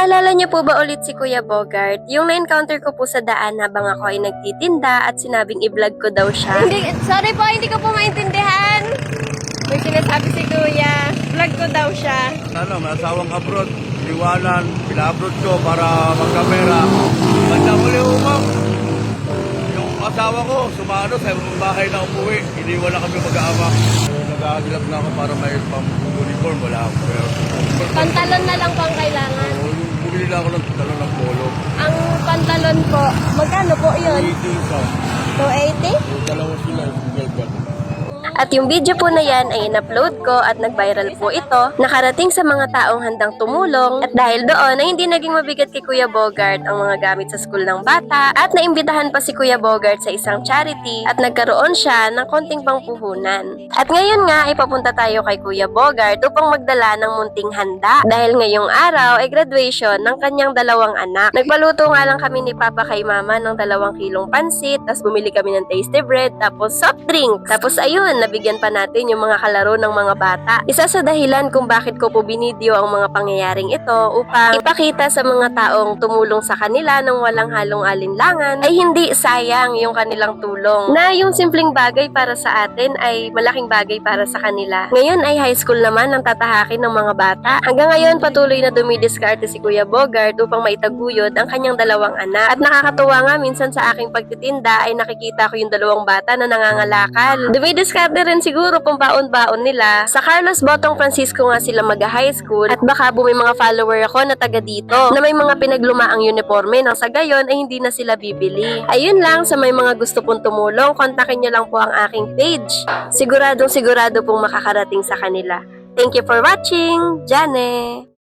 Naalala niyo po ba ulit si Kuya Bogart? Yung na-encounter ko po sa daan habang ako ay nagtitinda at sinabing i-vlog ko daw siya. Sorry po, hindi ko po maintindihan. May sinasabi si Kuya, vlog ko daw siya. May asawang abroad, iwanan, pina-abroad ko para magkamera. Banda muli umang. Yung asawa ko, sumano sa bahay na umuwi, iniwan na kami mag-aama. Nag-aagilap na ako para may pang-uniform, wala ako. Pero, Pantalon na lang po ang kailangan. bumili na ako ng talon ng polo. Ang pantalon po, magkano po yun? 80 isa. 280? Yung dalawa sila, yung girlfriend. At yung video po na yan ay in-upload ko at nag-viral po ito. Nakarating sa mga taong handang tumulong at dahil doon ay hindi naging mabigat kay Kuya Bogart ang mga gamit sa school ng bata at naimbitahan pa si Kuya Bogart sa isang charity at nagkaroon siya ng konting pangpuhunan. At ngayon nga ay papunta tayo kay Kuya Bogart upang magdala ng munting handa dahil ngayong araw ay graduation ng kanyang dalawang anak. Nagpaluto nga lang kami ni Papa kay Mama ng 2 kilong pansit, tapos bumili kami ng tasty bread, tapos soft drink. Tapos ayun, nabigyan pa natin yung mga kalaro ng mga bata. Isa sa dahilan kung bakit ko po binidyo ang mga pangyayaring ito upang ipakita sa mga taong tumulong sa kanila ng walang halong alinlangan ay hindi sayang yung kanilang tulong. Na yung simpleng bagay para sa atin ay malaking bagay para sa kanila. Ngayon ay high school naman ang tatahakin ng mga bata. Hanggang ngayon patuloy na dumidiskarte si Kuya Bogart upang maitaguyod ang kanyang 2 anak. At nakakatuwa nga minsan sa aking pagtitinda ay nakikita ko yung 2 bata na nangangalakal. Dumidiskarte rin siguro kung baon-baon nila. Sa Carlos Botong Francisco nga sila mag-high school at baka may mga follower ako na taga dito na may mga pinaglumaang uniforme nang sa gayon ay hindi na sila bibili. Ayun lang, sa may mga gusto pong tumulong, kontakin nyo lang po ang aking page. Siguradong sigurado pong makakarating sa kanila. Thank you for watching! Jane!